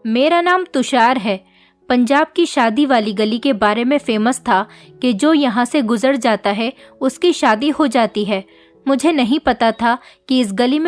मेरा नाम तुषार है। पंजाब की शादी वाली गली के बारे में फेमस था कि जो यहाँ से गुजर जाता है उसकी शादी हो जाती है। मुझे नहीं पता था कि इस गली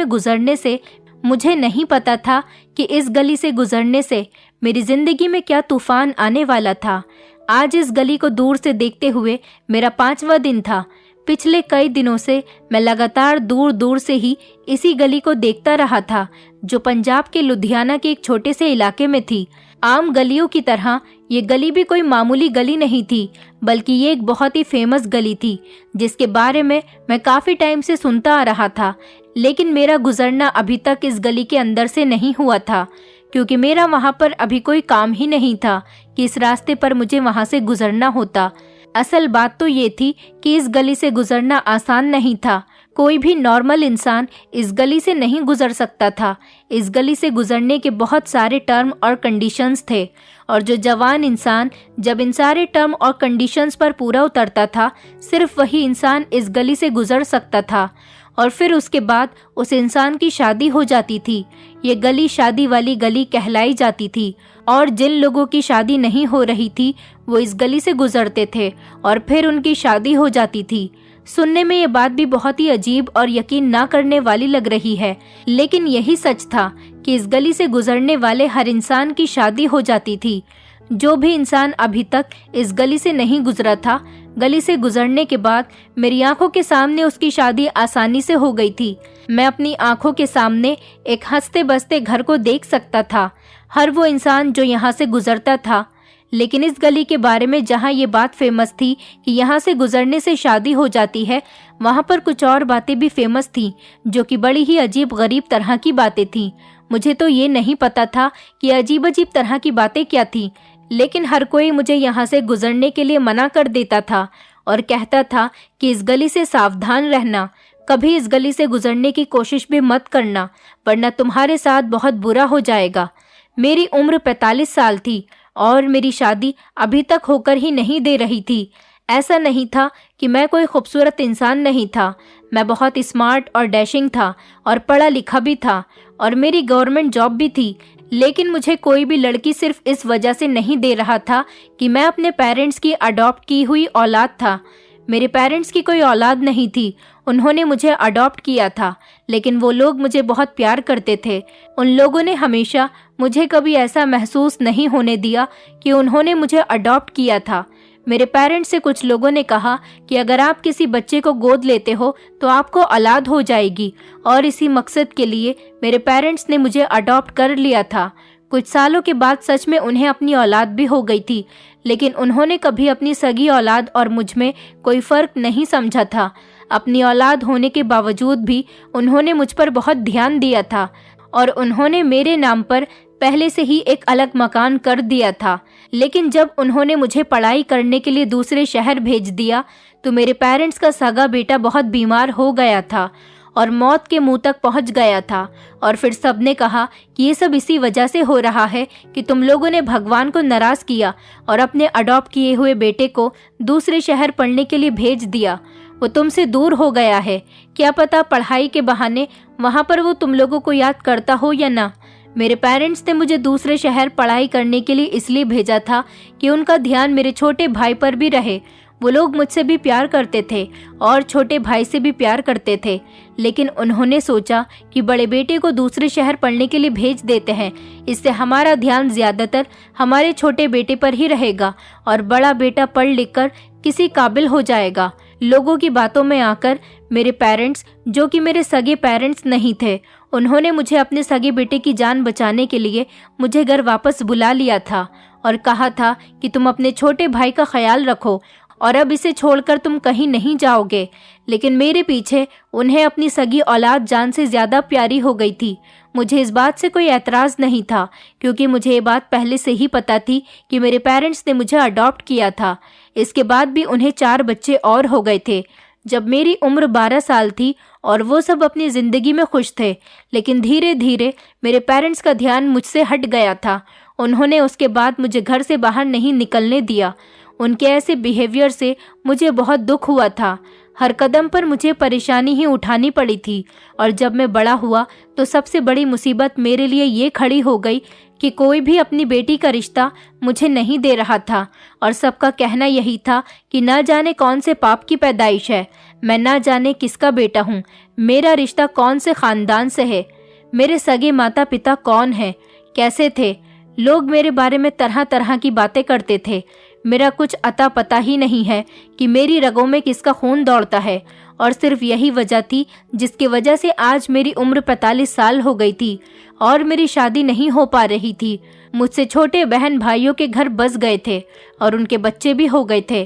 से गुजरने से मेरी ज़िंदगी में क्या तूफान आने वाला था। आज इस गली को दूर से देखते हुए मेरा 5वां दिन था। पिछले कई दिनों से मैं लगातार दूर दूर से ही इसी गली को देखता रहा था, जो पंजाब के लुधियाना के एक छोटे से इलाके में थी। आम गलियों की तरह ये गली भी कोई मामूली गली नहीं थी, बल्कि ये एक बहुत ही फेमस गली थी जिसके बारे में मैं काफ़ी टाइम से सुनता आ रहा था। लेकिन मेरा गुजरना अभी तक इस गली के अंदर से नहीं हुआ था, क्योंकि मेरा वहाँ पर अभी कोई काम ही नहीं था कि इस रास्ते पर मुझे वहाँ से गुजरना होता। असल बात तो ये थी कि इस गली से गुजरना आसान नहीं था। कोई भी नॉर्मल इंसान इस गली से नहीं गुजर सकता था। इस गली से गुजरने के बहुत सारे टर्म और कंडीशंस थे, और जो जवान इंसान जब इन सारे टर्म और कंडीशंस पर पूरा उतरता था, सिर्फ वही इंसान इस गली से गुजर सकता था, और फिर उसके बाद उस इंसान की शादी हो जाती थी। ये गली शादी वाली गली कहलाई जाती थी, और जिन लोगों की शादी नहीं हो रही थी वो इस गली से गुजरते थे और फिर उनकी शादी हो जाती थी। सुनने में ये बात भी बहुत ही अजीब और यकीन ना करने वाली लग रही है, लेकिन यही सच था कि इस गली से गुजरने वाले हर इंसान की शादी हो जाती थी। जो भी इंसान अभी तक इस गली से नहीं गुजरा था, गली से गुजरने के बाद मेरी आंखों के सामने उसकी शादी आसानी से हो गई थी। मैं अपनी आंखों के सामने एक हंसते बसते घर को देख सकता था, हर वो इंसान जो यहाँ से गुजरता था। लेकिन इस गली के बारे में जहाँ ये बात फेमस थी कि यहाँ से गुजरने से शादी हो जाती है, वहाँ पर कुछ और बातें भी फेमस थीं, जो कि बड़ी ही अजीब गरीब तरह की बातें थीं। मुझे तो ये नहीं पता था कि अजीब अजीब तरह की बातें क्या थीं, लेकिन हर कोई मुझे यहाँ से गुजरने के लिए मना कर देता था और कहता था कि इस गली से सावधान रहना, कभी इस गली से गुजरने की कोशिश भी मत करना, वरना तुम्हारे साथ बहुत बुरा हो जाएगा। मेरी उम्र 45 साल थी और मेरी शादी अभी तक होकर ही नहीं दे रही थी। ऐसा नहीं था कि मैं कोई खूबसूरत इंसान नहीं था, मैं बहुत स्मार्ट और डैशिंग था और पढ़ा लिखा भी था, और मेरी गवर्नमेंट जॉब भी थी। लेकिन मुझे कोई भी लड़की सिर्फ इस वजह से नहीं दे रहा था कि मैं अपने पेरेंट्स की अडॉप्ट की हुई औलाद था। मेरे पेरेंट्स की कोई औलाद नहीं थी, उन्होंने मुझे अडॉप्ट किया था, लेकिन वो लोग मुझे बहुत प्यार करते थे। उन लोगों ने हमेशा मुझे कभी ऐसा महसूस नहीं होने दिया कि उन्होंने मुझे अडॉप्ट किया था। मेरे पेरेंट्स से कुछ लोगों ने कहा कि अगर आप किसी बच्चे को गोद लेते हो तो आपको औलाद हो जाएगी, और इसी मकसद के लिए मेरे पेरेंट्स ने मुझे अडॉप्ट कर लिया था। कुछ सालों के बाद सच में उन्हें अपनी औलाद भी हो गई थी, लेकिन उन्होंने कभी अपनी सगी औलाद और मुझ में कोई फ़र्क नहीं समझा था। अपनी औलाद होने के बावजूद भी उन्होंने मुझ पर बहुत ध्यान दिया था, और उन्होंने मेरे नाम पर पहले से ही एक अलग मकान कर दिया था। लेकिन जब उन्होंने मुझे पढ़ाई करने के लिए दूसरे शहर भेज दिया तो मेरे पेरेंट्स का सगा बेटा बहुत बीमार हो गया था और मौत के मुंह तक पहुंच गया था। और फिर सबने कहा कि ये सब इसी वजह से हो रहा है कि तुम लोगों ने भगवान को नाराज़ किया और अपने अडॉप्ट किए हुए बेटे को दूसरे शहर पढ़ने के लिए भेज दिया। वो तुमसे दूर हो गया है, क्या पता पढ़ाई के बहाने वहाँ पर वो तुम लोगों को याद करता हो या ना। मेरे पेरेंट्स ने मुझे दूसरे शहर पढ़ाई करने के लिए इसलिए भेजा था कि उनका ध्यान मेरे छोटे भाई पर भी रहे। वो लोग मुझसे भी प्यार करते थे और छोटे भाई से भी प्यार करते थे, लेकिन उन्होंने सोचा कि बड़े बेटे को दूसरे शहर पढ़ने के लिए भेज देते हैं, इससे हमारा ध्यान ज़्यादातर हमारे छोटे बेटे पर ही रहेगा और बड़ा बेटा पढ़ लिख कर किसी काबिल हो जाएगा। लोगों की बातों में आकर मेरे पेरेंट्स, जो कि मेरे सगे पेरेंट्स नहीं थे, उन्होंने मुझे अपने सगे बेटे की जान बचाने के लिए मुझे घर वापस बुला लिया था और कहा था कि तुम अपने छोटे भाई का ख्याल रखो और अब इसे छोड़कर तुम कहीं नहीं जाओगे। लेकिन मेरे पीछे उन्हें अपनी सगी औलाद जान से ज़्यादा प्यारी हो गई थी। मुझे इस बात से कोई एतराज़ नहीं था, क्योंकि मुझे ये बात पहले से ही पता थी कि मेरे पेरेंट्स ने मुझे अडॉप्ट किया था। इसके बाद भी उन्हें 4 बच्चे और हो गए थे। जब मेरी उम्र 12 साल थी और वो सब अपनी ज़िंदगी में खुश थे, लेकिन धीरे धीरे मेरे पेरेंट्स का ध्यान मुझसे हट गया था। उन्होंने उसके बाद मुझे घर से बाहर नहीं निकलने दिया। उनके ऐसे बिहेवियर से मुझे बहुत दुख हुआ था। हर कदम पर मुझे परेशानी ही उठानी पड़ी थी। और जब मैं बड़ा हुआ तो सबसे बड़ी मुसीबत मेरे लिए ये खड़ी हो गई कि कोई भी अपनी बेटी का रिश्ता मुझे नहीं दे रहा था। और सबका कहना यही था कि ना जाने कौन से पाप की पैदाइश है, मैं ना जाने किसका बेटा हूँ, मेरा रिश्ता कौन से खानदान से है, मेरे सगे माता पिता कौन हैं, कैसे थे। लोग मेरे बारे में तरह तरह की बातें करते थे। मेरा कुछ अता पता ही नहीं है कि मेरी रगों में किसका खून दौड़ता है। और सिर्फ यही वजह थी जिसकी वजह से आज मेरी उम्र 45 साल हो गई थी और मेरी शादी नहीं हो पा रही थी। मुझसे छोटे बहन भाइयों के घर बस गए थे और उनके बच्चे भी हो गए थे।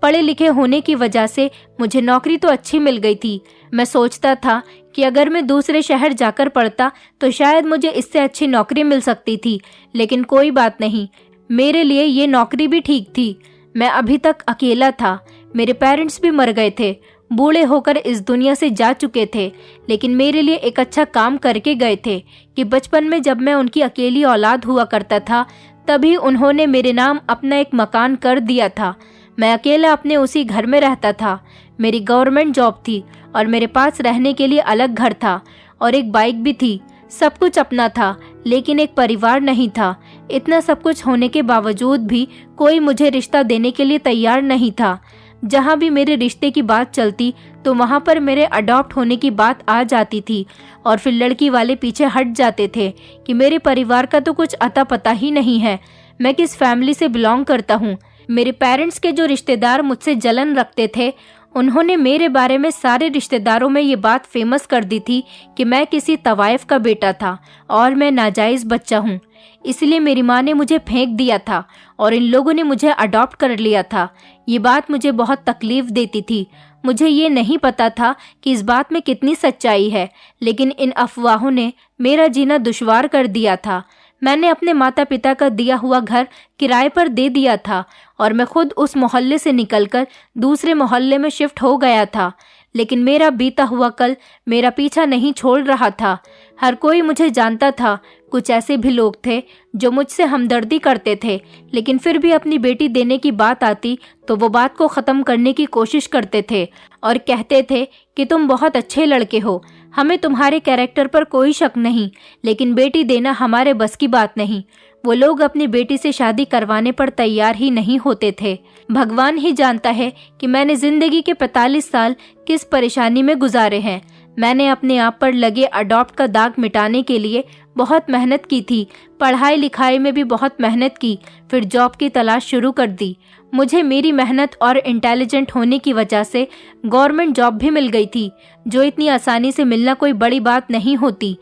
पढ़े लिखे होने की वजह से मुझे नौकरी तो अच्छी मिल गई थी। मैं सोचता था कि अगर मैं दूसरे शहर जाकर पढ़ता तो शायद मुझे इससे अच्छी नौकरी मिल सकती थी, लेकिन कोई बात नहीं, मेरे लिए ये नौकरी भी ठीक थी। मैं अभी तक अकेला था, मेरे पेरेंट्स भी मर गए थे, बूढ़े होकर इस दुनिया से जा चुके थे, लेकिन मेरे लिए एक अच्छा काम करके गए थे कि बचपन में जब मैं उनकी अकेली औलाद हुआ करता था तभी उन्होंने मेरे नाम अपना एक मकान कर दिया था। मैं अकेला अपने उसी घर में रहता था। मेरी गवर्नमेंट जॉब थी और मेरे पास रहने के लिए अलग घर था और एक बाइक भी थी। सब कुछ अपना था, लेकिन एक परिवार नहीं था। इतना सब कुछ होने के बावजूद भी कोई मुझे रिश्ता देने के लिए तैयार नहीं था। जहाँ भी मेरे रिश्ते की बात चलती तो वहाँ पर मेरे अडॉप्ट होने की बात आ जाती थी और फिर लड़की वाले पीछे हट जाते थे कि मेरे परिवार का तो कुछ अता पता ही नहीं है, मैं किस फैमिली से बिलोंग करता हूँ। मेरे पेरेंट्स के जो रिश्तेदार मुझसे जलन रखते थे, उन्होंने मेरे बारे में सारे रिश्तेदारों में ये बात फेमस कर दी थी कि मैं किसी तवाइफ का बेटा था और मैं नाजायज़ बच्चा हूँ। इसलिए मेरी माँ ने मुझे फेंक दिया था और इन लोगों ने मुझे अडॉप्ट कर लिया था। ये बात मुझे बहुत तकलीफ देती थी। मुझे ये नहीं पता था कि इस बात में कितनी सच्चाई है, लेकिन इन अफवाहों ने मेरा जीना दुश्वार कर दिया था। मैंने अपने माता पिता का दिया हुआ घर किराए पर दे दिया था और मैं खुद उस मोहल्ले से निकलकर दूसरे मोहल्ले में शिफ्ट हो गया था। लेकिन मेरा बीता हुआ कल मेरा पीछा नहीं छोड़ रहा था। हर कोई मुझे जानता था। कुछ ऐसे भी लोग थे जो मुझसे हमदर्दी करते थे, लेकिन फिर भी अपनी बेटी देने की बात आती तो वो बात को ख़त्म करने की कोशिश करते थे और कहते थे कि तुम बहुत अच्छे लड़के हो, हमें तुम्हारे कैरेक्टर पर कोई शक नहीं, लेकिन बेटी देना हमारे बस की बात नहीं। वो लोग अपनी बेटी से शादी करवाने पर तैयार ही नहीं होते थे। भगवान ही जानता है कि मैंने ज़िंदगी के 45 साल किस परेशानी में गुजारे हैं। मैंने अपने आप पर लगे अडॉप्ट का दाग मिटाने के लिए बहुत मेहनत की थी। पढ़ाई लिखाई में भी बहुत मेहनत की, फिर जॉब की तलाश शुरू कर दी। मुझे मेरी मेहनत और इंटेलिजेंट होने की वजह से गवर्नमेंट जॉब भी मिल गई थी, जो इतनी आसानी से मिलना कोई बड़ी बात नहीं होती।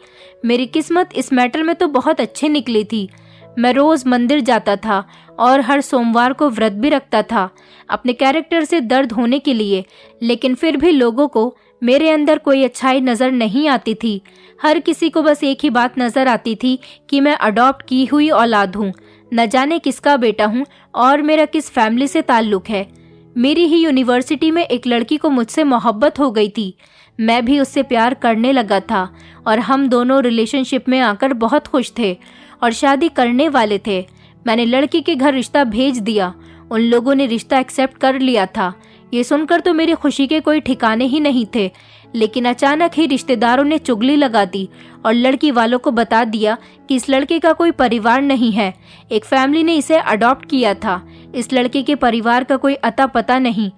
मेरी किस्मत इस मैटर में तो बहुत अच्छी निकली थी। मैं रोज़ मंदिर जाता था और हर सोमवार को व्रत भी रखता था अपने कैरेक्टर से दर्द होने के लिए, लेकिन फिर भी लोगों को मेरे अंदर कोई अच्छाई नज़र नहीं आती थी। हर किसी को बस एक ही बात नज़र आती थी कि मैं अडॉप्ट की हुई औलाद हूँ, न जाने किसका बेटा हूँ और मेरा किस फैमिली से ताल्लुक़ है। मेरी ही यूनिवर्सिटी में एक लड़की को मुझसे मोहब्बत हो गई थी। मैं भी उससे प्यार करने लगा था और हम दोनों रिलेशनशिप में आकर बहुत खुश थे और शादी करने वाले थे। मैंने लड़की के घर रिश्ता भेज दिया। उन लोगों ने रिश्ता एक्सेप्ट कर लिया था। ये सुनकर तो मेरी खुशी के कोई ठिकाने ही नहीं थे, लेकिन अचानक ही रिश्तेदारों ने चुगली लगा दी और लड़की वालों को बता दिया कि इस लड़के का कोई परिवार नहीं है। एक फैमिली ने इसे अडॉप्ट किया था। इस लड़के के परिवार का कोई अता पता नहीं।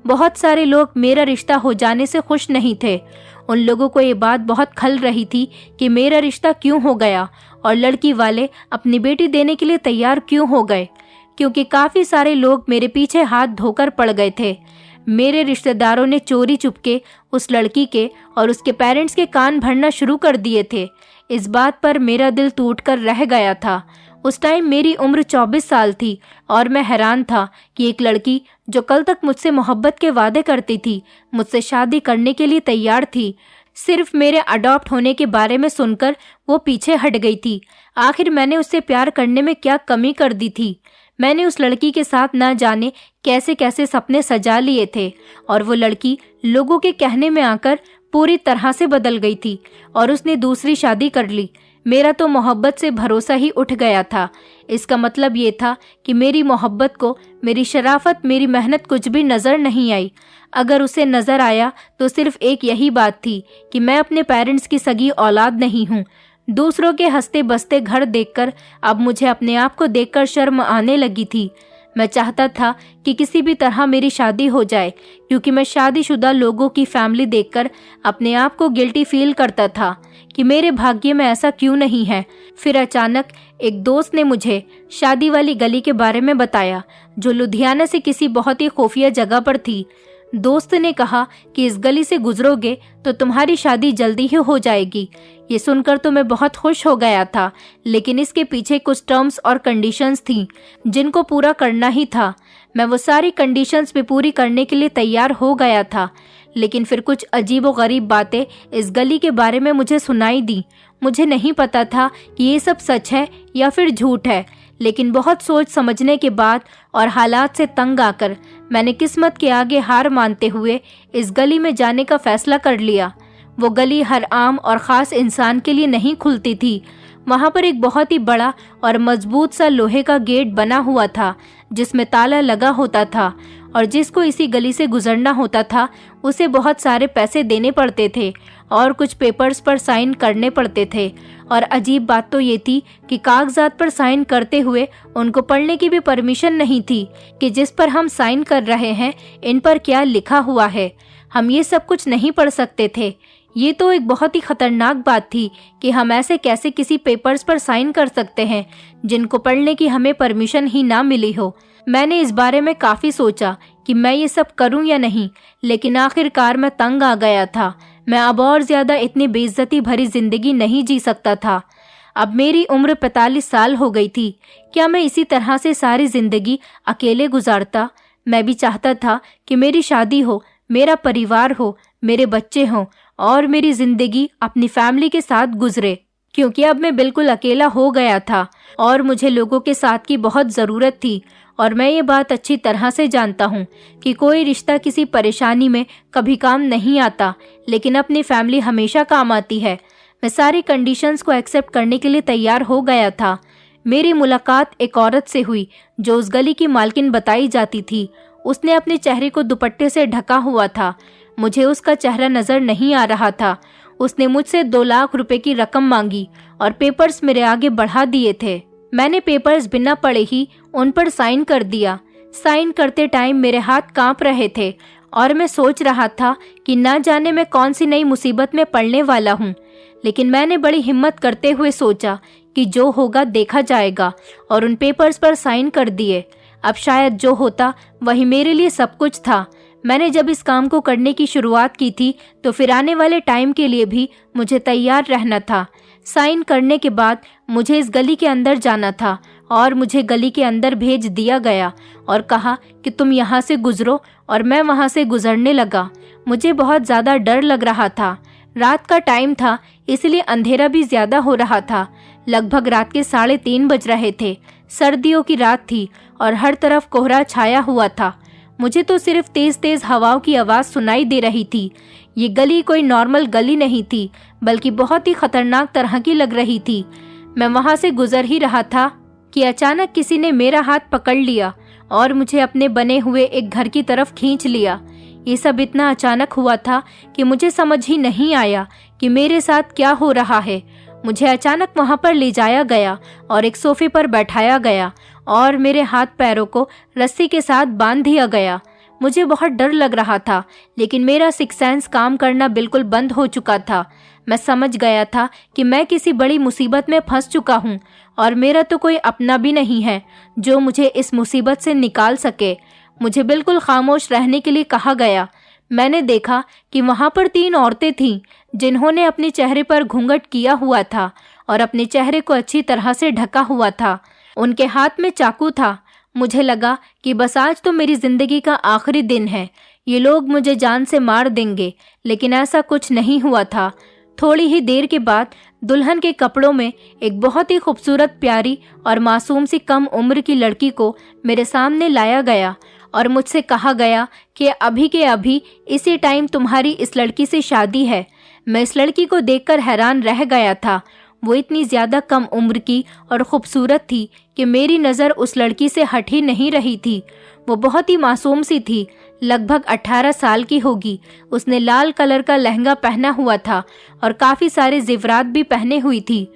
बहुत सारे लोग मेरा रिश्ता हो जाने से खुश नहीं थे। उन लोगों को ये बात बहुत खल रही थी कि मेरा रिश्ता क्यों हो गया और लड़की वाले अपनी बेटी देने के लिए तैयार क्यों हो गए, क्योंकि काफ़ी सारे लोग मेरे पीछे हाथ धोकर पड़ गए थे। मेरे रिश्तेदारों ने चोरी चुपके उस लड़की के और उसके पेरेंट्स के कान भरना शुरू कर दिए थे। इस बात पर मेरा दिल टूटकर रह गया था। उस टाइम मेरी उम्र 24 साल थी और मैं हैरान था कि एक लड़की जो कल तक मुझसे मोहब्बत के वादे करती थी, मुझसे शादी करने के लिए तैयार थी, सिर्फ मेरे अडॉप्ट होने के बारे में सुनकर वो पीछे हट गई थी। आखिर मैंने उससे प्यार करने में क्या कमी कर दी थी? मैंने उस लड़की के साथ ना जाने कैसे कैसे सपने सजा लिए थे और वो लड़की लोगों के कहने में आकर पूरी तरह से बदल गई थी और उसने दूसरी शादी कर ली। मेरा तो मोहब्बत से भरोसा ही उठ गया था। इसका मतलब ये था कि मेरी मोहब्बत को मेरी शराफत, मेरी मेहनत कुछ भी नज़र नहीं आई। अगर उसे नज़र आया तो सिर्फ एक यही बात थी कि मैं अपने पेरेंट्स की सगी औलाद नहीं हूँ। दूसरों के हंसते बसते घर देखकर अब मुझे अपने आप को देखकर शर्म आने लगी थी। मैं चाहता था कि किसी भी तरह मेरी शादी हो जाए, क्योंकि मैं शादीशुदा लोगों की फैमिली देखकर अपने आप को गिल्टी फील करता था कि मेरे भाग्य में ऐसा क्यों नहीं है। फिर अचानक एक दोस्त ने मुझे शादी वाली गली के बारे में बताया, जो लुधियाना से किसी बहुत ही खुफिया जगह पर थी। दोस्त ने कहा कि इस गली से गुजरोगे तो तुम्हारी शादी जल्दी ही हो जाएगी। ये सुनकर तो मैं बहुत खुश हो गया था, लेकिन इसके पीछे कुछ टर्म्स और कंडीशंस थी जिनको पूरा करना ही था। मैं वो सारी कंडीशंस भी पूरी करने के लिए तैयार हो गया था, लेकिन फिर कुछ अजीब व गरीब बातें इस गली के बारे में मुझे सुनाई दी। मुझे नहीं पता था कि ये सब सच है या फिर झूठ है, लेकिन बहुत सोच समझने के बाद और हालात से तंग आकर मैंने किस्मत के आगे हार मानते हुए इस गली में जाने का फैसला कर लिया। वो गली हर आम और ख़ास इंसान के लिए नहीं खुलती थी। वहाँ पर एक बहुत ही बड़ा और मजबूत सा लोहे का गेट बना हुआ था, जिसमें ताला लगा होता था, और जिसको इसी गली से गुजरना होता था उसे बहुत सारे पैसे देने पड़ते थे और कुछ पेपर्स पर साइन करने पड़ते थे। और अजीब बात तो ये थी कि कागजात पर साइन करते हुए उनको पढ़ने की भी परमिशन नहीं थी कि जिस पर हम साइन कर रहे हैं इन पर क्या लिखा हुआ है। हम ये सब कुछ नहीं पढ़ सकते थे। ये तो एक बहुत ही खतरनाक बात थी कि हम ऐसे कैसे किसी पेपर्स पर साइन कर सकते हैं जिनको पढ़ने की हमें परमिशन ही ना मिली हो। मैंने इस बारे में काफ़ी सोचा कि मैं ये सब करूं या नहीं, लेकिन आखिरकार मैं तंग आ गया था। मैं अब और ज़्यादा इतनी बेइज्जती भरी ज़िंदगी नहीं जी सकता था। अब मेरी उम्र 45 साल हो गई थी। क्या मैं इसी तरह से सारी ज़िंदगी अकेले गुजारता? मैं भी चाहता था कि मेरी शादी हो, मेरा परिवार हो, मेरे बच्चे हों और मेरी ज़िंदगी अपनी फैमिली के साथ गुजरे, क्योंकि अब मैं बिल्कुल अकेला हो गया था और मुझे लोगों के साथ की बहुत ज़रूरत थी। और मैं ये बात अच्छी तरह से जानता हूँ कि कोई रिश्ता किसी परेशानी में कभी काम नहीं आता, लेकिन अपनी फैमिली हमेशा काम आती है। मैं सारी कंडीशंस को एक्सेप्ट करने के लिए तैयार हो गया था। मेरी मुलाकात एक औरत से हुई जो उस गली की मालकिन बताई जाती थी। उसने अपने चेहरे को दुपट्टे से ढका हुआ था। मुझे उसका चेहरा नज़र नहीं आ रहा था। उसने मुझसे 2 लाख रुपए की रकम मांगी और पेपर्स मेरे आगे बढ़ा दिए थे। मैंने पेपर्स बिना पढ़े ही उन पर साइन कर दिया। साइन करते टाइम मेरे हाथ कांप रहे थे और मैं सोच रहा था कि ना जाने मैं कौन सी नई मुसीबत में पड़ने वाला हूँ। लेकिन मैंने बड़ी हिम्मत करते हुए सोचा कि जो होगा देखा जाएगा, और उन पेपर्स पर साइन कर दिए। अब शायद जो होता वही मेरे लिए सब कुछ था। मैंने जब इस काम को करने की शुरुआत की थी तो फिर आने वाले टाइम के लिए भी मुझे तैयार रहना था। साइन करने के बाद मुझे इस गली के अंदर जाना था और मुझे गली के अंदर भेज दिया गया और कहा कि तुम यहाँ से गुजरो, और मैं वहाँ से गुजरने लगा। मुझे बहुत ज़्यादा डर लग रहा था। रात का टाइम था, इसलिए अंधेरा भी ज़्यादा हो रहा था। लगभग रात के 3:30 बज रहे थे। सर्दियों की रात थी और हर तरफ कोहरा छाया हुआ था। मुझे तो सिर्फ तेज़ तेज़ हवाओं की आवाज़ सुनाई दे रही थी। ये गली कोई नॉर्मल गली नहीं थी, बल्कि बहुत ही खतरनाक तरह की लग रही थी। मैं वहाँ से गुजर ही रहा था कि अचानक किसी ने मेरा हाथ पकड़ लिया और मुझे अपने बने हुए एक घर की तरफ खींच लिया। ये सब इतना अचानक हुआ था कि मुझे समझ ही नहीं आया कि मेरे साथ क्या हो रहा है। मुझे अचानक वहाँ पर ले जाया गया और एक सोफे पर बैठाया गया और मेरे हाथ पैरों को रस्सी के साथ बांध दिया गया। मुझे बहुत डर लग रहा था, लेकिन मेरा सिक्स सेंस काम करना बिल्कुल बंद हो चुका था। मैं समझ गया था कि मैं किसी बड़ी मुसीबत में फंस चुका हूँ और मेरा तो कोई अपना भी नहीं है जो मुझे इस मुसीबत से निकाल सके। मुझे बिल्कुल खामोश रहने के लिए कहा गया। मैंने देखा कि वहाँ पर 3 औरतें थीं जिन्होंने अपने चेहरे पर घूंघट किया हुआ था और अपने चेहरे को अच्छी तरह से ढका हुआ था। उनके हाथ में चाकू था। मुझे लगा कि बस आज तो मेरी ज़िंदगी का आखिरी दिन है, ये लोग मुझे जान से मार देंगे, लेकिन ऐसा कुछ नहीं हुआ था। थोड़ी ही देर के बाद दुल्हन के कपड़ों में एक बहुत ही खूबसूरत, प्यारी और मासूम सी कम उम्र की लड़की को मेरे सामने लाया गया और मुझसे कहा गया कि अभी के अभी इसी टाइम तुम्हारी इस लड़की से शादी है। मैं इस लड़की को देखकर हैरान रह गया था। वो इतनी ज़्यादा कम उम्र की और ख़ूबसूरत थी कि मेरी नज़र उस लड़की से हट ही नहीं रही थी। वो बहुत ही मासूम सी थी, लगभग 18 साल की होगी। उसने लाल कलर का लहंगा पहना हुआ था और काफ़ी सारे ज़ेवरात भी पहने हुई थी।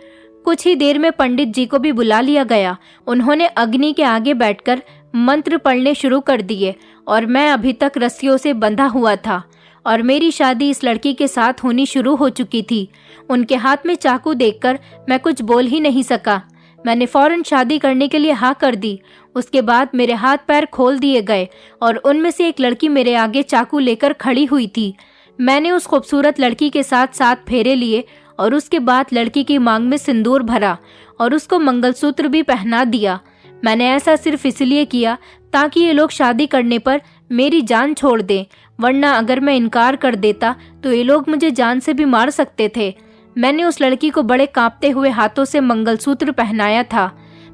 कुछ ही देर में पंडित जी को भी बुला लिया गया। उन्होंने अग्नि के आगे बैठकर मंत्र पढ़ने शुरू कर दिए और मैं अभी तक रस्सियों से बंधा हुआ था और मेरी शादी इस लड़की के साथ होनी शुरू हो चुकी थी। उनके हाथ में चाकू देखकर मैं कुछ बोल ही नहीं सका। मैंने फौरन शादी करने के लिए हाँ कर दी। उसके बाद मेरे हाथ पैर खोल दिए गए और उनमें से एक लड़की मेरे आगे चाकू लेकर खड़ी हुई थी। मैंने उस खूबसूरत लड़की के साथ 7 फेरे लिए और उसके बाद लड़की की मांग में सिंदूर भरा और उसको मंगलसूत्र भी पहना दिया। मैंने ऐसा सिर्फ इसलिए किया ताकि ये लोग शादी करने पर मेरी जान छोड़ दें, वरना अगर मैं इनकार कर देता तो ये लोग मुझे जान से भी मार सकते थे। मैंने उस लड़की को बड़े कांपते हुए हाथों से मंगलसूत्र पहनाया था।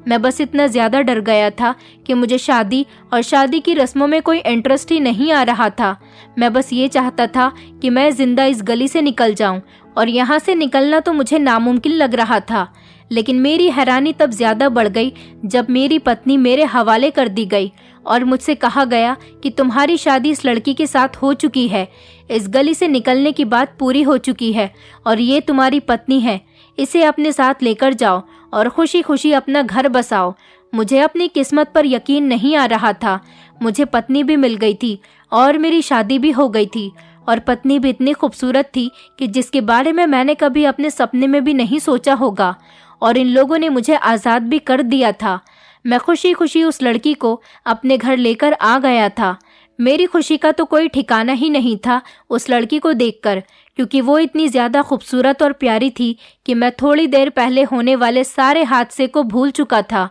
मैं बस इतना ज़्यादा डर गया था कि मुझे शादी और शादी की रस्मों में कोई इंटरेस्ट ही नहीं आ रहा था। मैं बस ये चाहता था कि मैं जिंदा इस गली से निकल जाऊं और यहाँ से निकलना तो मुझे नामुमकिन लग रहा था। लेकिन मेरी हैरानी तब ज़्यादा बढ़ गई जब मेरी पत्नी मेरे हवाले कर दी गई और मुझसे कहा गया कि तुम्हारी शादी इस लड़की के साथ हो चुकी है, इस गली से निकलने की बात पूरी हो चुकी है और ये तुम्हारी पत्नी है। इसे अपने साथ लेकर जाओ और खुशी खुशी अपना घर बसाओ। मुझे अपनी किस्मत पर यकीन नहीं आ रहा था। मुझे पत्नी भी मिल गई थी और मेरी शादी भी हो गई थी और पत्नी भी इतनी खूबसूरत थी कि जिसके बारे में मैंने कभी अपने सपने में भी नहीं सोचा होगा। और इन लोगों ने मुझे आज़ाद भी कर दिया था। मैं खुशी खुशी उस लड़की को अपने घर लेकर आ गया था। मेरी खुशी का तो कोई ठिकाना ही नहीं था उस लड़की को देखकर, क्योंकि वो इतनी ज़्यादा खूबसूरत और प्यारी थी कि मैं थोड़ी देर पहले होने वाले सारे हादसे को भूल चुका था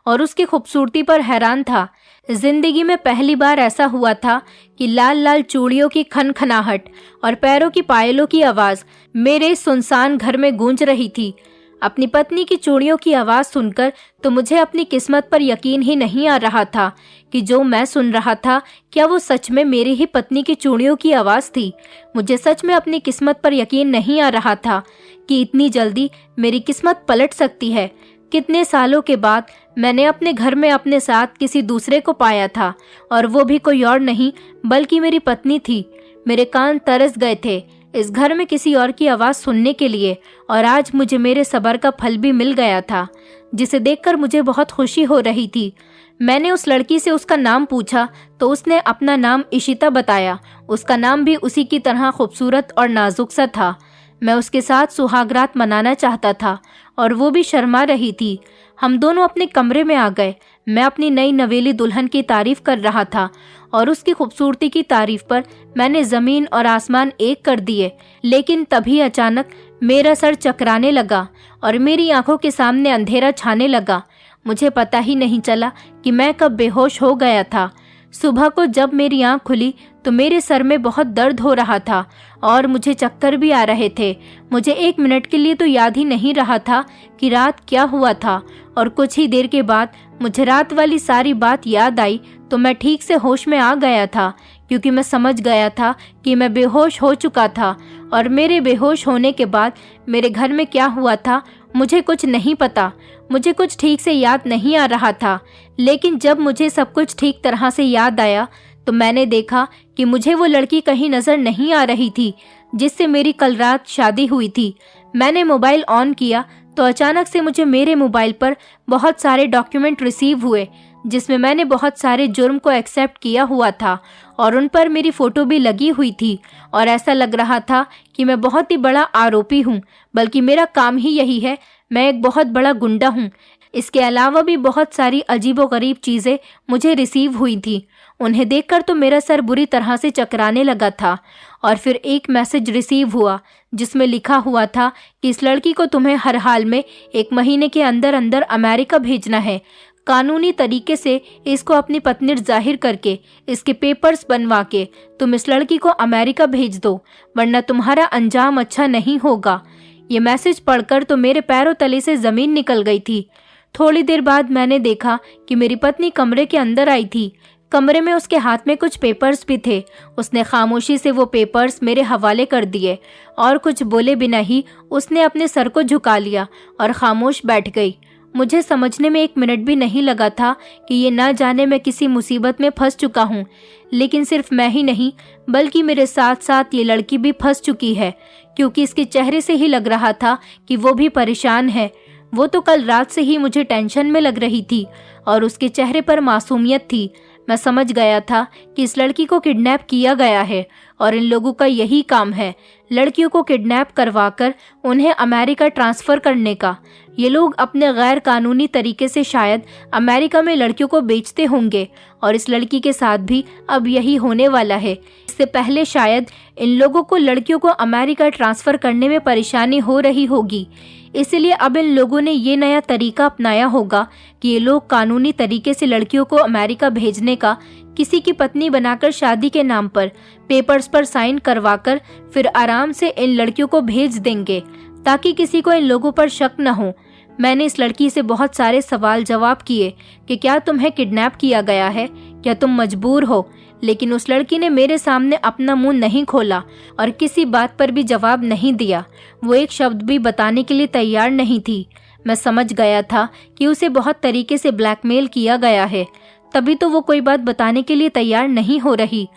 और उसकी खूबसूरती पर हैरान था। जिंदगी में पहली बार ऐसा हुआ था कि लाल लाल चूड़ियों की खनखनाहट और पैरों की पायलों की आवाज़ मेरे सुनसान घर में गूंज रही थी। अपनी पत्नी की चूड़ियों की आवाज़ सुनकर तो मुझे अपनी किस्मत पर यकीन ही नहीं आ रहा था कि जो मैं सुन रहा था क्या वो सच में मेरी ही पत्नी की चूड़ियों की आवाज़ थी। मुझे सच में अपनी किस्मत पर यकीन नहीं आ रहा था कि इतनी जल्दी मेरी किस्मत पलट सकती है। कितने सालों के बाद मैंने अपने घर में अपने साथ किसी दूसरे को पाया था और वो भी कोई और नहीं बल्कि मेरी पत्नी थी। मेरे कान तरस गए थे इस घर में किसी और की आवाज़ सुनने के लिए और आज मुझे मेरे सब्र का फल भी मिल गया था, जिसे देखकर मुझे बहुत खुशी हो रही थी। मैंने उस लड़की से उसका नाम पूछा तो उसने अपना नाम इशिता बताया। उसका नाम भी उसी की तरह खूबसूरत और नाजुक सा था। मैं उसके साथ सुहागरात मनाना चाहता था और वो भी शर्मा रही थी। हम दोनों अपने कमरे में आ गए। मैं अपनी नई नवेली दुल्हन की तारीफ कर रहा था और उसकी खूबसूरती की तारीफ पर मैंने ज़मीन और आसमान एक कर दिए। लेकिन तभी अचानक मेरा सर चकराने लगा और मेरी आंखों के सामने अंधेरा छाने लगा। मुझे पता ही नहीं चला कि मैं कब बेहोश हो गया था। सुबह को जब मेरी आंख खुली तो मेरे सर में बहुत दर्द हो रहा था और मुझे चक्कर भी आ रहे थे। मुझे 1 मिनट के लिए तो याद ही नहीं रहा था कि रात क्या हुआ था और कुछ ही देर के बाद मुझे रात वाली सारी बात याद आई तो मैं ठीक से होश में आ गया था, क्योंकि मैं समझ गया था कि मैं बेहोश हो चुका था और मेरे बेहोश होने के बाद मेरे घर में क्या हुआ था मुझे कुछ नहीं पता। मुझे कुछ ठीक से याद नहीं आ रहा था। लेकिन जब मुझे सब कुछ ठीक तरह से याद आया तो मैंने देखा कि मुझे वो लड़की कहीं नज़र नहीं आ रही थी जिससे मेरी कल रात शादी हुई थी। मैंने मोबाइल ऑन किया तो अचानक से मुझे मेरे मोबाइल पर बहुत सारे डॉक्यूमेंट रिसीव हुए जिसमें मैंने बहुत सारे जुर्म को एक्सेप्ट किया हुआ था और उन पर मेरी फ़ोटो भी लगी हुई थी और ऐसा लग रहा था कि मैं बहुत ही बड़ा आरोपी हूँ, बल्कि मेरा काम ही यही है। मैं एक बहुत बड़ा गुंडा हूँ। इसके अलावा भी बहुत सारी अजीबोगरीब चीज़ें मुझे रिसीव हुई थी। उन्हें देखकर तो मेरा सर बुरी तरह से चकराने लगा था। और फिर एक मैसेज रिसीव हुआ जिसमें लिखा हुआ था कि इस लड़की को तुम्हें हर हाल में 1 महीने के अंदर अंदर अमेरिका भेजना है। कानूनी तरीके से इसको अपनी पत्नी जाहिर करके इसके पेपर्स बनवा के तुम इस लड़की को अमेरिका भेज दो, वरना तुम्हारा अंजाम अच्छा नहीं होगा। ये मैसेज पढ़कर तो मेरे पैरों तले से ज़मीन निकल गई थी। थोड़ी देर बाद मैंने देखा कि मेरी पत्नी कमरे के अंदर आई थी। कमरे में उसके हाथ में कुछ पेपर्स भी थे। उसने खामोशी से वो पेपर्स मेरे हवाले कर दिए और कुछ बोले बिना ही उसने अपने सर को झुका लिया और खामोश बैठ गई। मुझे समझने में 1 मिनट भी नहीं लगा था कि ये ना जाने मैं किसी मुसीबत में फंस चुका हूँ। लेकिन सिर्फ मैं ही नहीं बल्कि मेरे साथ साथ ये लड़की भी फंस चुकी है, क्योंकि इसके चेहरे से ही लग रहा था कि वो भी परेशान है। वो तो कल रात से ही मुझे टेंशन में लग रही थी और उसके चेहरे पर मासूमियत थी। मैं समझ गया था कि इस लड़की को किडनैप किया गया है और इन लोगों का यही काम है, लड़कियों को किडनैप करवाकर उन्हें अमेरिका ट्रांसफ़र करने का। ये लोग अपने गैर कानूनी तरीके से शायद अमेरिका में लड़कियों को बेचते होंगे और इस लड़की के साथ भी अब यही होने वाला है। इससे पहले शायद इन लोगों को लड़कियों को अमेरिका ट्रांसफ़र करने में परेशानी हो रही होगी, इसलिए अब इन लोगों ने ये नया तरीका अपनाया होगा कि ये लोग कानूनी तरीके से लड़कियों को अमेरिका भेजने का, किसी की पत्नी बनाकर शादी के नाम पर पेपर्स पर साइन करवाकर फिर आराम से इन लड़कियों को भेज देंगे ताकि किसी को इन लोगों पर शक न हो। मैंने इस लड़की से बहुत सारे सवाल जवाब किए कि क्या तुम्हें किडनैप किया गया है, क्या तुम मजबूर हो, लेकिन उस लड़की ने मेरे सामने अपना मुंह नहीं खोला और किसी बात पर भी जवाब नहीं दिया। वो एक शब्द भी बताने के लिए तैयार नहीं थी। मैं समझ गया था कि उसे बहुत तरीके से ब्लैकमेल किया गया है, तभी तो वो कोई बात बताने के लिए तैयार नहीं हो रही।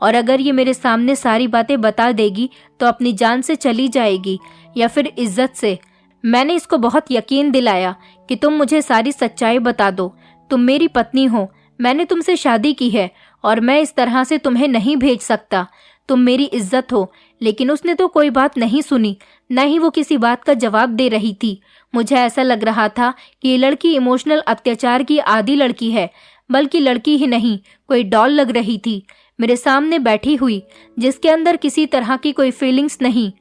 और अगर ये मेरे सामने सारी बातें बता देगी तो अपनी जान से चली जाएगी या फिर इज्जत से। मैंने इसको बहुत यकीन दिलाया कि तुम मुझे सारी सच्चाई बता दो, तुम मेरी पत्नी हो, मैंने तुमसे शादी की है और मैं इस तरह से तुम्हें नहीं भेज सकता, तुम मेरी इज्जत हो। लेकिन उसने तो कोई बात नहीं सुनी, न ही वो किसी बात का जवाब दे रही थी। मुझे ऐसा लग रहा था कि ये लड़की इमोशनल अत्याचार की आदी लड़की है, बल्कि लड़की ही नहीं कोई डॉल लग रही थी मेरे सामने बैठी हुई, जिसके अंदर किसी तरह की कोई फीलिंग्स नहीं।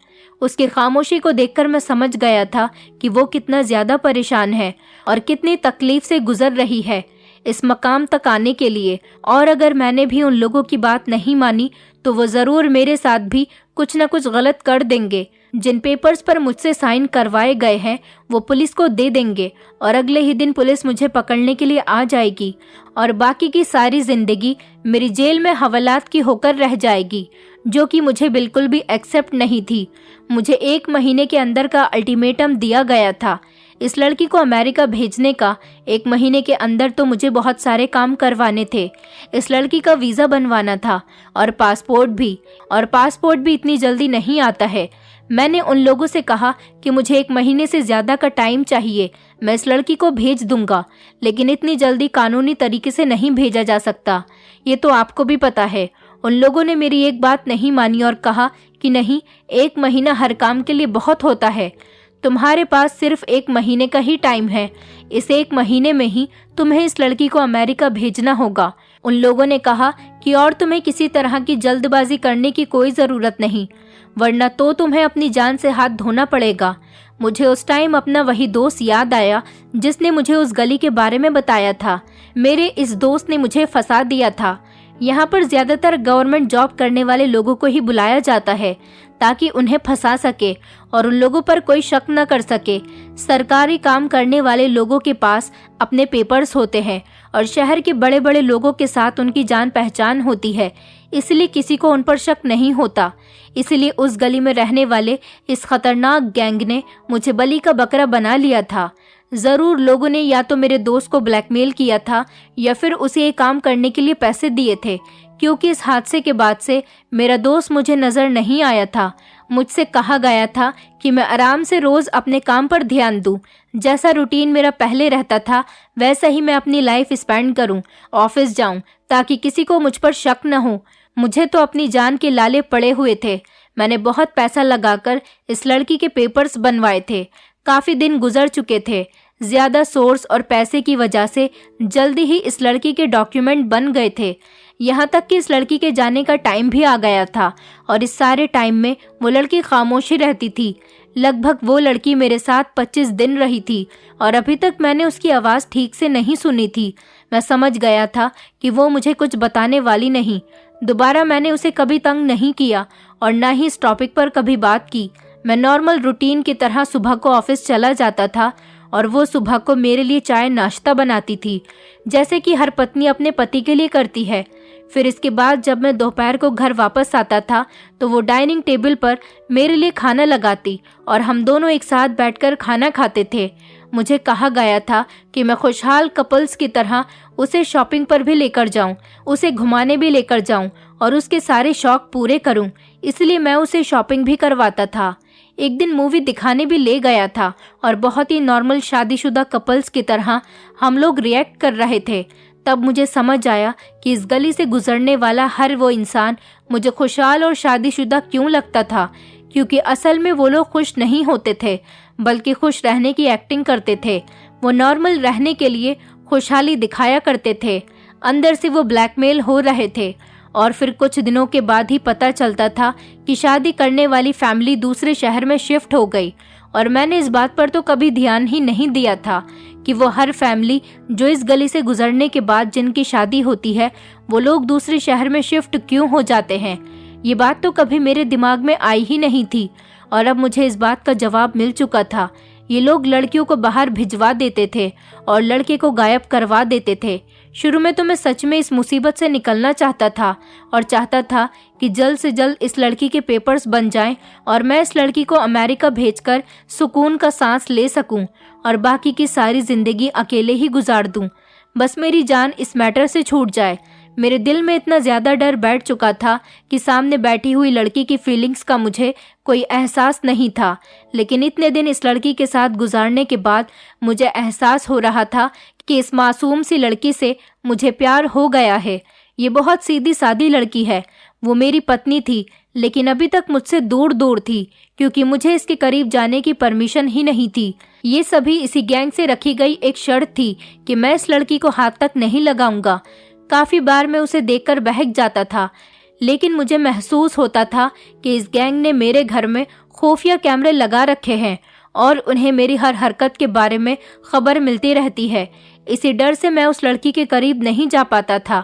उसकी खामोशी को देखकर मैं समझ गया था कि वो कितना ज्यादा परेशान है और कितनी तकलीफ से गुजर रही है इस मकाम तक आने के लिए। और अगर मैंने भी उन लोगों की बात नहीं मानी तो वो ज़रूर मेरे साथ भी कुछ न कुछ गलत कर देंगे। जिन पेपर्स पर मुझसे साइन करवाए गए हैं वो पुलिस को दे देंगे और अगले ही दिन पुलिस मुझे पकड़ने के लिए आ जाएगी और बाकी की सारी ज़िंदगी मेरी जेल में हवालात की होकर रह जाएगी, जो कि मुझे बिल्कुल भी एक्सेप्ट नहीं थी। मुझे 1 महीने के अंदर का अल्टीमेटम दिया गया था इस लड़की को अमेरिका भेजने का। 1 महीने के अंदर तो मुझे बहुत सारे काम करवाने थे। इस लड़की का वीज़ा बनवाना था और पासपोर्ट भी इतनी जल्दी नहीं आता है। मैंने उन लोगों से कहा कि मुझे 1 महीने से ज़्यादा का टाइम चाहिए, मैं इस लड़की को भेज दूंगा, लेकिन इतनी जल्दी कानूनी तरीके से नहीं भेजा जा सकता, ये तो आपको भी पता है। उन लोगों ने मेरी एक बात नहीं मानी और कहा कि नहीं, 1 महीना हर काम के लिए बहुत होता है, तुम्हारे पास सिर्फ 1 महीने का ही टाइम है, इस 1 महीने में ही तुम्हें इस लड़की को अमेरिका भेजना होगा। उन लोगों ने कहा कि और तुम्हें किसी तरह की जल्दबाजी करने की कोई ज़रूरत नहीं, वरना तो तुम्हें अपनी जान से हाथ धोना पड़ेगा। मुझे उस टाइम अपना वही दोस्त याद आया जिसने मुझे उस गली के बारे में बताया था। मेरे इस दोस्त ने मुझे फंसा दिया था। यहाँ पर ज़्यादातर गवर्नमेंट जॉब करने वाले लोगों को ही बुलाया जाता है ताकि उन्हें फंसा सके और उन लोगों पर कोई शक न कर सके। सरकारी काम करने वाले लोगों के पास अपने पेपर्स होते हैं और शहर के बड़े बड़े लोगों के साथ उनकी जान पहचान होती है, इसलिए किसी को उन पर शक नहीं होता। इसलिए उस गली में रहने वाले इस खतरनाक गैंग ने मुझे बलि का बकरा बना लिया था। ज़रूर लोगों ने या तो मेरे दोस्त को ब्लैकमेल किया था या फिर उसे ये काम करने के लिए पैसे दिए थे, क्योंकि इस हादसे के बाद से मेरा दोस्त मुझे नज़र नहीं आया था। मुझसे कहा गया था कि मैं आराम से रोज़ अपने काम पर ध्यान दूं, जैसा रूटीन मेरा पहले रहता था वैसा ही मैं अपनी लाइफ स्पेंड करूं, ऑफिस जाऊं, ताकि किसी को मुझ पर शक न हो। मुझे तो अपनी जान के लाले पड़े हुए थे। मैंने बहुत पैसा लगाकर इस लड़की के पेपर्स बनवाए थे। काफ़ी दिन गुजर चुके थे। ज़्यादा सोर्स और पैसे की वजह से जल्दी ही इस लड़की के डॉक्यूमेंट बन गए थे। यहाँ तक कि इस लड़की के जाने का टाइम भी आ गया था और इस सारे टाइम में वो लड़की खामोशी रहती थी। लगभग वो लड़की मेरे साथ 25 दिन रही थी और अभी तक मैंने उसकी आवाज़ ठीक से नहीं सुनी थी। मैं समझ गया था कि वो मुझे कुछ बताने वाली नहीं। दोबारा मैंने उसे कभी तंग नहीं किया और ना ही इस टॉपिक पर कभी बात की। मैं नॉर्मल रूटीन की तरह सुबह को ऑफिस चला जाता था और वो सुबह को मेरे लिए चाय नाश्ता बनाती थी, जैसे कि हर पत्नी अपने पति के लिए करती है। फिर इसके बाद जब मैं दोपहर को घर वापस आता था तो वो डाइनिंग टेबल पर मेरे लिए खाना लगाती और हम दोनों एक साथ बैठकर खाना खाते थे। मुझे कहा गया था कि मैं खुशहाल कपल्स की तरह उसे शॉपिंग पर भी लेकर जाऊं, उसे घुमाने भी लेकर जाऊं और उसके सारे शौक पूरे करूं, इसलिए मैं उसे शॉपिंग भी करवाता था। एक दिन मूवी दिखाने भी ले गया था और बहुत ही नॉर्मल शादीशुदा कपल्स की तरह हम लोग रिएक्ट कर रहे थे। तब मुझे समझ आया कि इस गली से गुजरने वाला हर वो इंसान मुझे खुशहाल और शादीशुदा क्यों लगता था, क्योंकि असल में वो लोग खुश नहीं होते थे, बल्कि खुश रहने की एक्टिंग करते थे। वो नॉर्मल रहने के लिए खुशहाली दिखाया करते थे, अंदर से वो ब्लैकमेल हो रहे थे। और फिर कुछ दिनों के बाद ही पता चलता था कि शादी करने वाली फैमिली दूसरे शहर में शिफ्ट हो गई। और मैंने इस बात पर तो कभी ध्यान ही नहीं दिया था कि वो हर फैमिली जो इस गली से गुजरने के बाद जिनकी शादी होती है, वो लोग दूसरे शहर में शिफ्ट क्यों हो जाते हैं। ये बात तो कभी मेरे दिमाग में आई ही नहीं थी। और अब मुझे इस बात का जवाब मिल चुका था। ये लोग लड़कियों को बाहर भिजवा देते थे और लड़के को गायब करवा देते थे। शुरू में तो मैं सच में इस मुसीबत से निकलना चाहता था और चाहता था कि जल्द से जल्द इस लड़की के पेपर्स बन जाएं और मैं इस लड़की को अमेरिका भेजकर सुकून का सांस ले सकूं और बाकी की सारी जिंदगी अकेले ही गुजार दूं। बस मेरी जान इस मैटर से छूट जाए। मेरे दिल में इतना ज्यादा डर बैठ चुका था कि सामने बैठी हुई लड़की की फीलिंग्स का मुझे कोई एहसास नहीं था। लेकिन इतने दिन इस लड़की के साथ गुजारने के बाद मुझे एहसास हो रहा था कि इस मासूम सी लड़की से मुझे प्यार हो गया है। ये बहुत सीधी सादी लड़की है। वो मेरी पत्नी थी, लेकिन अभी तक मुझसे दूर दूर थी, क्योंकि मुझे इसके करीब जाने की परमिशन ही नहीं थी। ये सभी इसी गैंग से रखी गई एक शर्त थी कि मैं इस लड़की को हाथ तक नहीं लगाऊंगा। काफी बार मैं उसे देखकर बहक जाता था, लेकिन मुझे महसूस होता था कि इस गैंग ने मेरे घर में खुफिया कैमरे लगा रखे हैं और उन्हें मेरी हर हरकत के बारे में खबर मिलती रहती है। इसी डर से मैं उस लड़की के करीब नहीं जा पाता था।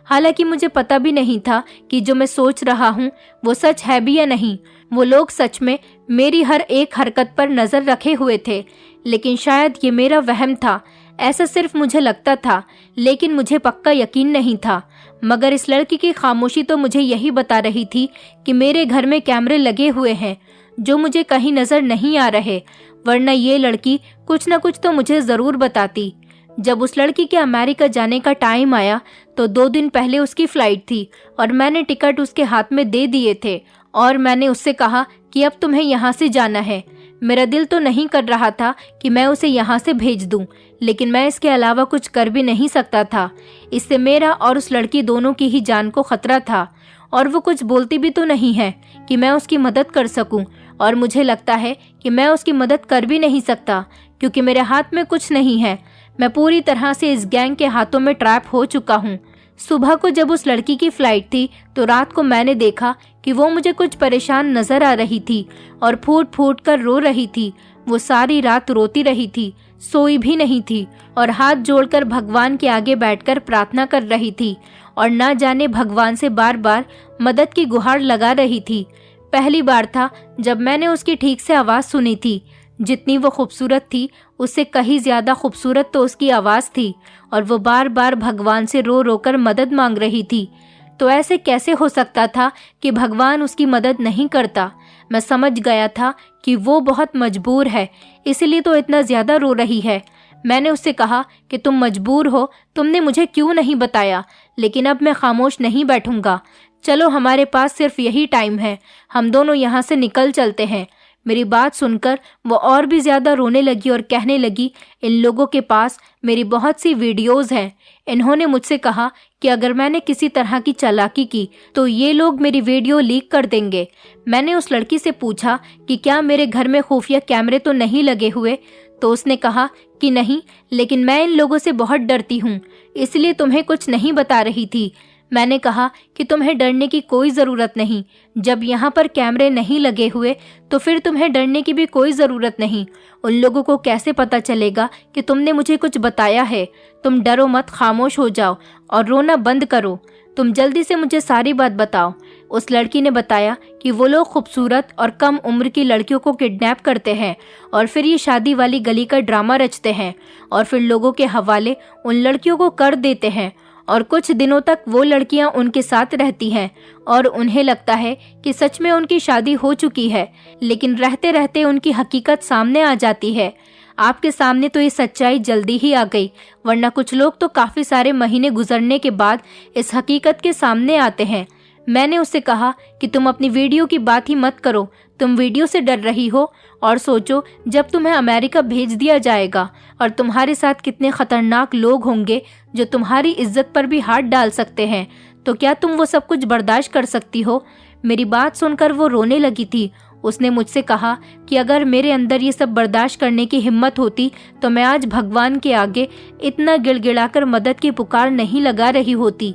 हालांकि मुझे पता भी नहीं था कि जो मैं सोच रहा हूँ वो सच है भी या नहीं। वो लोग सच में मेरी हर एक हरकत पर नजर रखे हुए थे, लेकिन शायद ये मेरा वहम था। ऐसा सिर्फ मुझे लगता था, लेकिन मुझे पक्का यकीन नहीं था। मगर इस लड़की की खामोशी तो मुझे यही बता रही थी कि मेरे घर में कैमरे लगे हुए हैं जो मुझे कहीं नजर नहीं आ रहे, वरना ये लड़की कुछ न कुछ तो मुझे जरूर बताती। जब उस लड़की के अमेरिका जाने का टाइम आया तो 2 दिन पहले उसकी फ्लाइट थी और मैंने टिकट उसके हाथ में दे दिए थे और मैंने उससे कहा कि अब तुम्हें यहाँ से जाना है। मेरा दिल तो नहीं कर रहा था कि मैं उसे यहाँ से भेज दूं, लेकिन मैं इसके अलावा कुछ कर भी नहीं सकता था। इससे मेरा और उस लड़की दोनों की ही जान को खतरा था और वो कुछ बोलती भी तो नहीं है कि मैं उसकी मदद कर सकूं। और मुझे लगता है कि मैं उसकी मदद कर भी नहीं सकता, क्योंकि मेरे हाथ में कुछ नहीं है। मैं पूरी तरह से इस गैंग के हाथों में ट्रैप हो चुका हूँ। सुबह को जब उस लड़की की फ्लाइट थी तो रात को मैंने देखा कि वो मुझे कुछ परेशान नजर आ रही थी और फूट फूट कर रो रही थी। वो सारी रात रोती रही थी, सोई भी नहीं थी और हाथ जोड़कर भगवान के आगे बैठकर प्रार्थना कर रही थी और ना जाने भगवान से बार बार मदद की गुहार लगा रही थी। पहली बार था जब मैंने उसकी ठीक से आवाज़ सुनी थी। जितनी वो खूबसूरत थी उससे कहीं ज्यादा खूबसूरत तो उसकी आवाज़ थी और वो बार बार भगवान से रो रो कर मदद मांग रही थी। तो ऐसे कैसे हो सकता था कि भगवान उसकी मदद नहीं करता। मैं समझ गया था कि वो बहुत मजबूर है, इसलिए तो इतना ज़्यादा रो रही है। मैंने उससे कहा कि तुम मजबूर हो, तुमने मुझे क्यों नहीं बताया। लेकिन अब मैं खामोश नहीं बैठूंगा। चलो, हमारे पास सिर्फ यही टाइम है, हम दोनों यहाँ से निकल चलते हैं। मेरी बात सुनकर वो और भी ज़्यादा रोने लगी और कहने लगी, इन लोगों के पास मेरी बहुत सी वीडियोस हैं। इन्होंने मुझसे कहा कि अगर मैंने किसी तरह की चालाकी की तो ये लोग मेरी वीडियो लीक कर देंगे। मैंने उस लड़की से पूछा कि क्या मेरे घर में खुफिया कैमरे तो नहीं लगे हुए, तो उसने कहा कि नहीं, लेकिन मैं इन लोगों से बहुत डरती हूँ, इसलिए तुम्हें कुछ नहीं बता रही थी। मैंने कहा कि तुम्हें डरने की कोई ज़रूरत नहीं। जब यहाँ पर कैमरे नहीं लगे हुए तो फिर तुम्हें डरने की भी कोई ज़रूरत नहीं। उन लोगों को कैसे पता चलेगा कि तुमने मुझे कुछ बताया है? तुम डरो मत, खामोश हो जाओ और रोना बंद करो। तुम जल्दी से मुझे सारी बात बताओ। उस लड़की ने बताया कि वो लोग खूबसूरत और कम उम्र की लड़कियों को किडनैप करते हैं और फिर ये शादी वाली गली का ड्रामा रचते हैं और फिर लोगों के हवाले उन लड़कियों को कर देते हैं और कुछ दिनों तक वो लड़कियां उनके साथ रहती हैं और उन्हें लगता है कि सच में उनकी शादी हो चुकी है, लेकिन रहते रहते उनकी हकीकत सामने आ जाती है। आपके सामने तो ये सच्चाई जल्दी ही आ गई, वरना कुछ लोग तो काफ़ी सारे महीने गुजरने के बाद इस हकीकत के सामने आते हैं। मैंने उससे कहा कि तुम अपनी वीडियो की बात ही मत करो, तुम वीडियो से डर रही हो और सोचो जब तुम्हें अमेरिका भेज दिया जाएगा और तुम्हारे साथ कितने खतरनाक लोग होंगे जो तुम्हारी इज्जत पर भी हाथ डाल सकते हैं, तो क्या तुम वो सब कुछ बर्दाश्त कर सकती हो? मेरी बात सुनकर वो रोने लगी थी। उसने मुझसे कहा कि अगर मेरे अंदर ये सब बर्दाश्त करने की हिम्मत होती तो मैं आज भगवान के आगे इतना गिड़गिड़ाकर मदद की पुकार नहीं लगा रही होती।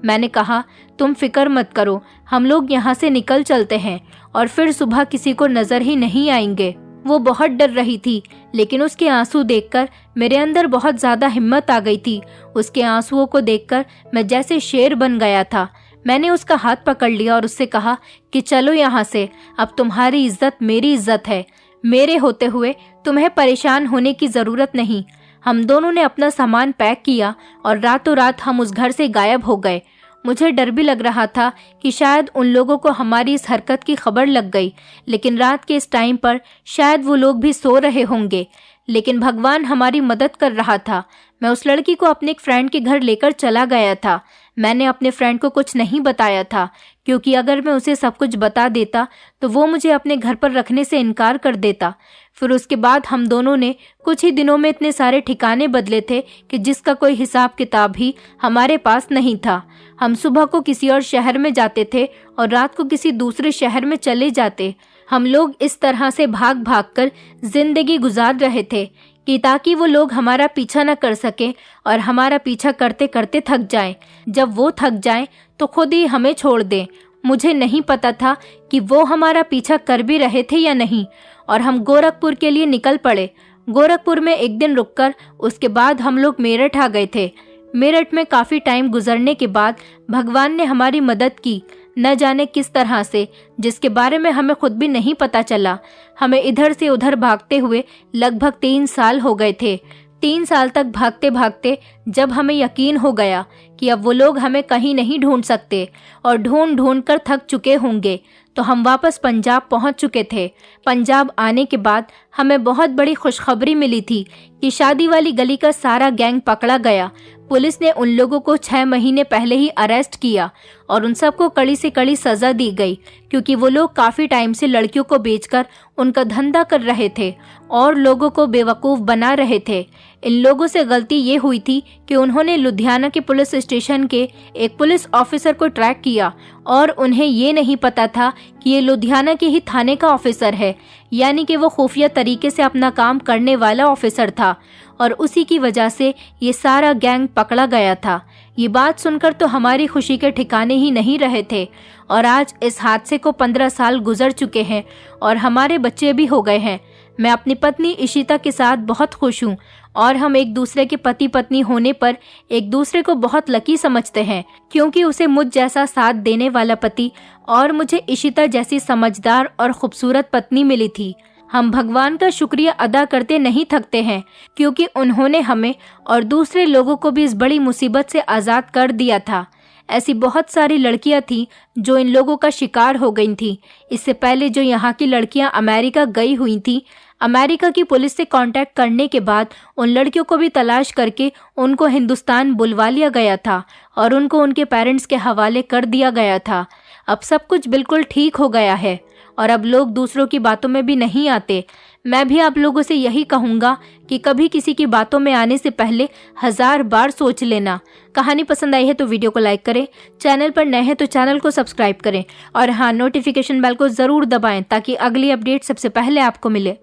मैंने कहा तुम फिक्र मत करो, हम लोग यहाँ से निकल चलते हैं और फिर सुबह किसी को नजर ही नहीं आएंगे। वो बहुत डर रही थी, लेकिन उसके आंसू देखकर मेरे अंदर बहुत ज्यादा हिम्मत आ गई थी। उसके आंसुओं को देखकर मैं जैसे शेर बन गया था। मैंने उसका हाथ पकड़ लिया और उससे कहा कि चलो यहाँ से, अब तुम्हारी इज्जत मेरी इज्जत है। मेरे होते हुए तुम्हें परेशान होने की जरूरत नहीं। हम दोनों ने अपना सामान पैक किया और रातों रात हम उस घर से गायब हो गए। मुझे डर भी लग रहा था कि शायद उन लोगों को हमारी इस हरकत की खबर लग गई, लेकिन रात के इस टाइम पर शायद वो लोग भी सो रहे होंगे। लेकिन भगवान हमारी मदद कर रहा था। मैं उस लड़की को अपने एक फ्रेंड के घर लेकर चला गया था। मैंने अपने फ्रेंड को कुछ नहीं बताया था, क्योंकि अगर मैं उसे सब कुछ बता देता तो वो मुझे अपने घर पर रखने से इनकार कर देता। फिर उसके बाद हम दोनों ने कुछ ही दिनों में इतने सारे ठिकाने बदले थे कि जिसका कोई हिसाब किताब ही हमारे पास नहीं था। हम सुबह को किसी और शहर में जाते थे और रात को किसी दूसरे शहर में चले जाते। हम लोग इस तरह से भाग भाग कर जिंदगी गुजार रहे थे कि ताकि वो लोग हमारा पीछा न कर सकें और हमारा पीछा करते करते थक जाएं। जब वो थक जाएं तो खुद ही हमें छोड़ दें। मुझे नहीं पता था कि वो हमारा पीछा कर भी रहे थे या नहीं, और हम गोरखपुर के लिए निकल पड़े। गोरखपुर में एक दिन रुककर उसके बाद हम लोग मेरठ आ गए थे। मेरठ में काफ़ी टाइम गुजरने के बाद भगवान ने हमारी मदद की, न जाने किस तरह से, जिसके बारे में हमें खुद भी नहीं पता चला। हमें इधर से उधर भागते हुए लगभग 3 साल हो गए थे। 3 साल तक भागते भागते जब हमें यकीन हो गया कि अब वो लोग हमें कहीं नहीं ढूंढ सकते और ढूंढ ढूंढ कर थक चुके होंगे, तो हम वापस पंजाब पहुंच चुके थे। पंजाब आने के बाद हमें बहुत बड़ी खुशखबरी मिली थी कि शादी वाली गली का सारा गैंग पकड़ा गया। पुलिस ने उन लोगों को 6 महीने पहले ही अरेस्ट किया और उन सबको कड़ी से कड़ी सज़ा दी गई, क्योंकि वो लोग काफ़ी टाइम से लड़कियों को बेचकर उनका धंधा कर रहे थे और लोगों को बेवकूफ़ बना रहे थे। इन लोगों से गलती ये हुई थी कि उन्होंने लुधियाना के पुलिस स्टेशन के एक पुलिस ऑफिसर को ट्रैक किया और उन्हें ये नहीं पता था कि ये लुधियाना के ही थाने का ऑफिसर है, यानी कि वो खुफिया तरीके से अपना काम करने वाला ऑफिसर था और उसी की वजह से ये सारा गैंग पकड़ा गया था। ये बात सुनकर तो हमारी खुशी के ठिकाने ही नहीं रहे थे, और आज इस हादसे को 15 साल गुजर चुके हैं और हमारे बच्चे भी हो गए हैं। मैं अपनी पत्नी इशिता के साथ बहुत खुश हूँ और हम एक दूसरे के पति पत्नी होने पर एक दूसरे को बहुत लकी समझते हैं, क्योंकि उसे मुझ जैसा साथ देने वाला पति और मुझे इशिता जैसी समझदार और खूबसूरत पत्नी मिली थी। हम भगवान का शुक्रिया अदा करते नहीं थकते हैं, क्योंकि उन्होंने हमें और दूसरे लोगों को भी इस बड़ी मुसीबत से आज़ाद कर दिया था। ऐसी बहुत सारी लड़कियां थीं जो इन लोगों का शिकार हो गई थीं। इससे पहले जो यहाँ की लड़कियां अमेरिका गई हुई थीं, अमेरिका की पुलिस से कांटेक्ट करने के बाद उन लड़कियों को भी तलाश करके उनको हिंदुस्तान बुलवा लिया गया था और उनको उनके पेरेंट्स के हवाले कर दिया गया था। अब सब कुछ बिल्कुल ठीक हो गया है और अब लोग दूसरों की बातों में भी नहीं आते। मैं भी आप लोगों से यही कहूँगा कि कभी किसी की बातों में आने से पहले 1000 बार सोच लेना। कहानी पसंद आई है तो वीडियो को लाइक करें, चैनल पर नए हैं तो चैनल को सब्सक्राइब करें और हाँ, नोटिफिकेशन बेल को ज़रूर दबाएं ताकि अगली अपडेट सबसे पहले आपको मिले।